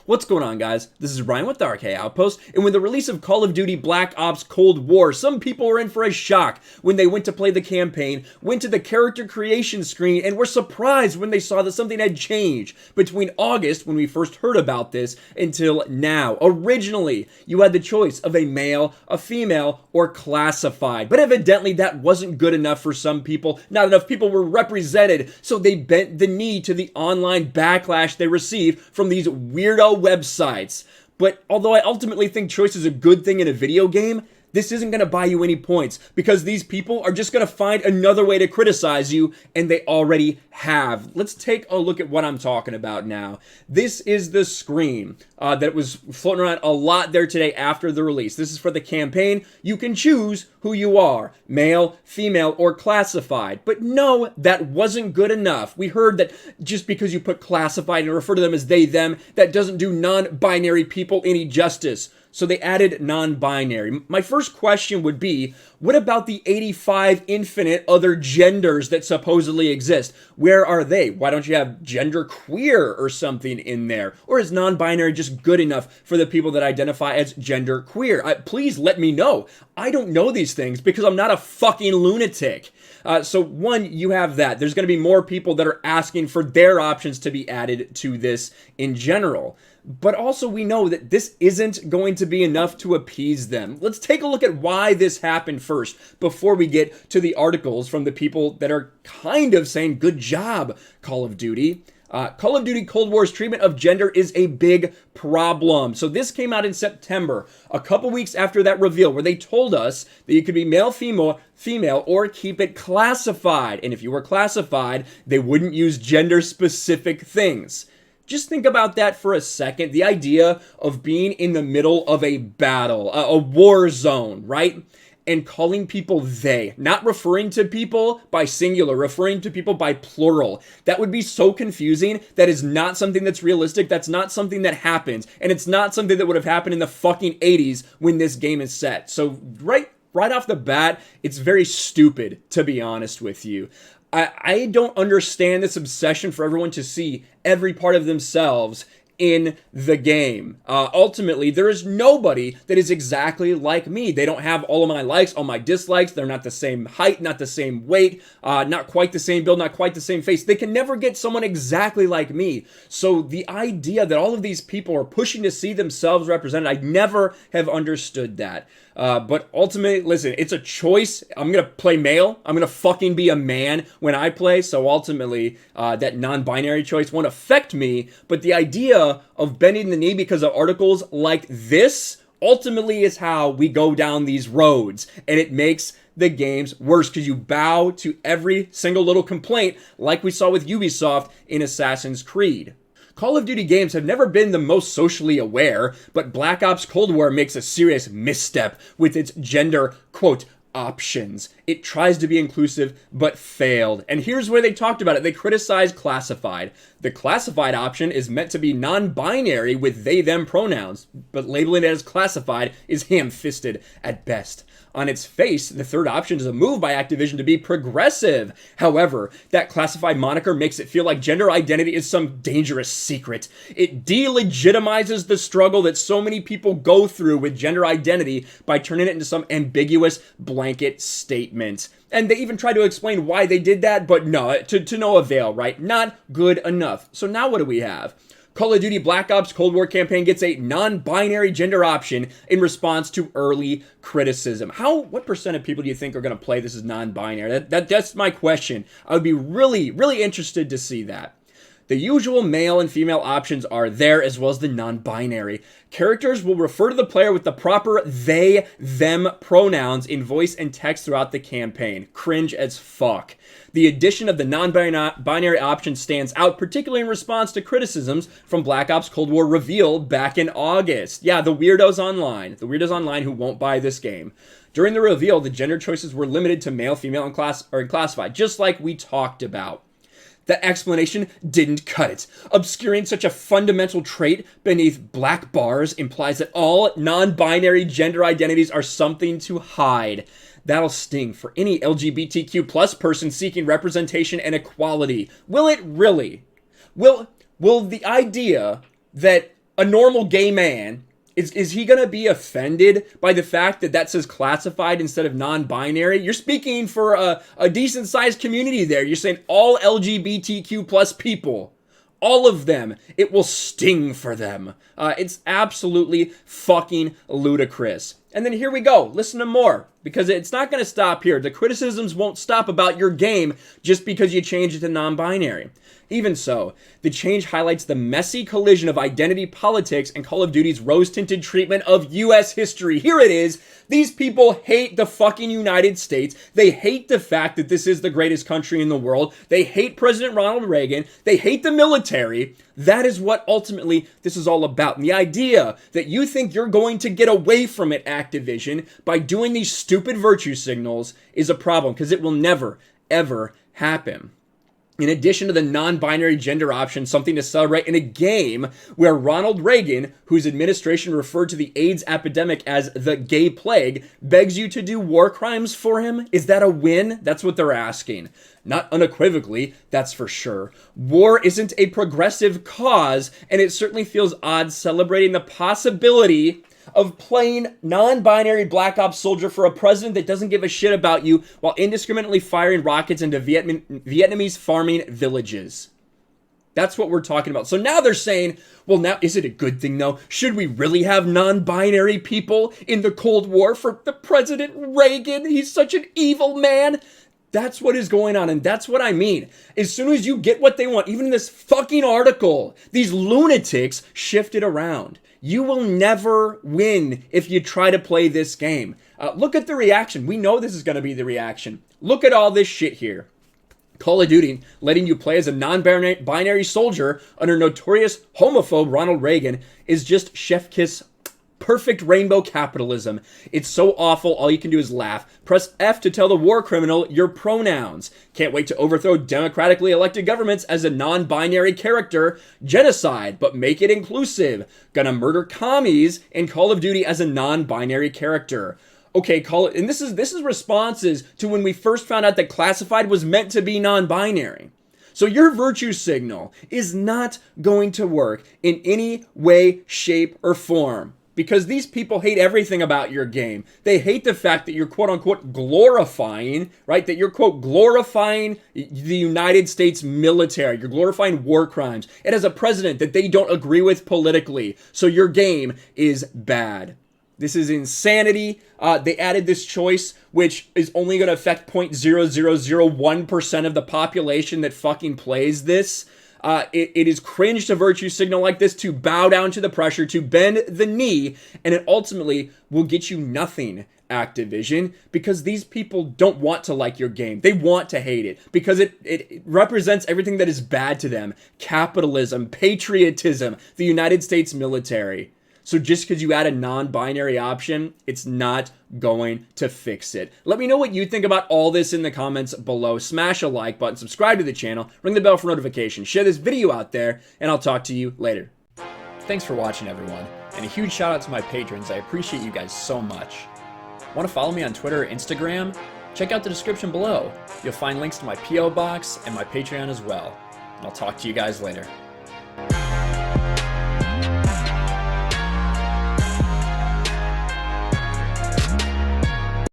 What's going on, guys? This is Ryan with the RK Outpost, and with the release of Call of Duty Black Ops Cold War, some people were in for a shock when they went to play the campaign, went to the character creation screen, and were surprised when they saw that something had changed between August, when we first heard about this, until now. Originally, you had the choice of a male, a female, or classified, but evidently that wasn't good enough for some people. Not enough people were represented, so they bent the knee to the online backlash they received from these weirdo websites. But although I ultimately think choice is a good thing in a video game, this isn't going to buy you any points, because these people are just going to find another way to criticize you, and they already have. Let's take a look at what I'm talking about now. This is the screen that was floating around a lot there today after the release. This is for the campaign. You can choose who you are, male, female, or classified. But no, that wasn't good enough. We heard that just because you put classified and refer to them as they, them, that doesn't do non-binary people any justice. So they added non-binary. My first question would be, what about the 85 infinite other genders that supposedly exist? Where are they? Why don't you have gender queer or something in there? Or is non-binary just good enough for the people that identify as gender queer? Please let me know. I don't know these things because I'm not a fucking lunatic. So one, you have that. There's going to be more people that are asking for their options to be added to this in general. But also we know that this isn't going to be enough to appease them. Let's take a look at why this happened first before we get to the articles from the people that are kind of saying, good job, Call of Duty. Call of Duty Cold War's treatment of gender is a big problem. So this came out in September, a couple weeks after that reveal, where they told us that you could be male, female, or keep it classified. And if you were classified, they wouldn't use gender-specific things. Just think about that for a second. The idea of being in the middle of a battle, a war zone, right? And calling people they, not referring to people by singular, referring to people by plural. That would be so confusing. That is not something that's realistic. That's not something that happens. And it's not something that would have happened in the fucking 80s when this game is set. So right off the bat, it's very stupid, to be honest with you. I don't understand this obsession for everyone to see every part of themselves in the game. Ultimately, there is nobody that is exactly like me. They don't have all of my likes, all my dislikes. They're not the same height, not the same weight, not quite the same build, not quite the same face. They can never get someone exactly like me. So the idea that all of these people are pushing to see themselves represented, I never have understood that. But ultimately, listen, it's a choice. I'm going to play male. I'm going to fucking be a man when I play. So ultimately, that non-binary choice won't affect me. But the idea of bending the knee because of articles like this ultimately is how we go down these roads. And it makes the games worse because you bow to every single little complaint like we saw with Ubisoft in Assassin's Creed. Call of Duty games have never been the most socially aware, but Black Ops Cold War makes a serious misstep with its gender, quote, options. It tries to be inclusive, but failed. And here's where they talked about it. They criticized classified. The classified option is meant to be non-binary with they, them pronouns, but labeling it as classified is ham-fisted at best. On its face, the third option is a move by Activision to be progressive. However, that classified moniker makes it feel like gender identity is some dangerous secret. It delegitimizes the struggle that so many people go through with gender identity by turning it into some ambiguous blanket statement. And they even try to explain why they did that, but no, to no avail, right? Not good enough. So now what do we have? Call of Duty Black Ops Cold War campaign gets a non-binary gender option in response to early criticism. What percent of people do you think are going to play this as non-binary? That's my question. I would be really, really interested to see that. The usual male and female options are there, as well as the non-binary. Characters will refer to the player with the proper they, them pronouns in voice and text throughout the campaign. Cringe as fuck. The addition of the non-binary option stands out, particularly in response to criticisms from Black Ops Cold War reveal back in August. Yeah, the weirdos online. The weirdos online who won't buy this game. During the reveal, the gender choices were limited to male, female, and classified, just like we talked about. The explanation didn't cut it. Obscuring such a fundamental trait beneath black bars implies that all non-binary gender identities are something to hide. That'll sting for any LGBTQ plus person seeking representation and equality. Will it really? Will the idea that a normal gay man, is he going to be offended by the fact that that says classified instead of non-binary? You're speaking for a decent-sized community there. You're saying all LGBTQ plus people, all of them, it will sting for them. It's absolutely fucking ludicrous. And then here we go. Listen to more, because it's not going to stop here. The criticisms won't stop about your game just because you change it to non-binary. Even so, the change highlights the messy collision of identity politics and Call of Duty's rose-tinted treatment of U.S. history. Here it is. These people hate the fucking United States. They hate the fact that this is the greatest country in the world. They hate President Ronald Reagan. They hate the military. That is what ultimately this is all about. And the idea that you think you're going to get away from it, Activision, by doing these stupid virtue signals is a problem, because it will never, ever happen. In addition to the non-binary gender option, something to celebrate in a game where Ronald Reagan, whose administration referred to the AIDS epidemic as the gay plague, begs you to do war crimes for him? Is that a win? That's what they're asking. Not unequivocally, that's for sure. War isn't a progressive cause, and it certainly feels odd celebrating the possibility of playing non-binary Black Ops soldier for a president that doesn't give a shit about you while indiscriminately firing rockets into Vietnamese farming villages. That's what we're talking about. So now they're saying, well, now, is it a good thing, though? Should we really have non-binary people in the Cold War for the President Reagan? He's such an evil man. That's what is going on, and that's what I mean. As soon as you get what they want, even in this fucking article, these lunatics shift it around. You will never win if you try to play this game. Look at the reaction. We know this is going to be the reaction. Look at all this shit here. Call of Duty letting you play as a non-binary soldier under notorious homophobe Ronald Reagan is just chef kiss perfect rainbow capitalism. It's so awful, all you can do is laugh. Press F to tell the war criminal your pronouns. Can't wait to overthrow democratically elected governments as a non-binary character. Genocide, but make it inclusive. Gonna murder commies in Call of Duty as a non-binary character. Okay, call it, and this is responses to when we first found out that classified was meant to be non-binary. So your virtue signal is not going to work in any way, shape, or form. Because these people hate everything about your game. They hate the fact that you're quote-unquote glorifying, right? That you're, quote, glorifying the United States military. You're glorifying war crimes. It has a president that they don't agree with politically. So your game is bad. This is insanity. They added this choice, which is only going to affect 0.0001% of the population that fucking plays this. It is cringe to virtue signal like this, to bow down to the pressure, to bend the knee, and it ultimately will get you nothing, Activision, because these people don't want to like your game. They want to hate it because it represents everything that is bad to them. Capitalism, patriotism, the United States military. So just because you add a non-binary option, it's not going to fix it. Let me know what you think about all this in the comments below. Smash a like button, subscribe to the channel, ring the bell for notifications, share this video out there, and I'll talk to you later. Thanks for watching, everyone, and a huge shout out to my patrons. I appreciate you guys so much. Want to follow me on Twitter or Instagram? Check out the description below. You'll find links to my P.O. box and my Patreon as well. And I'll talk to you guys later.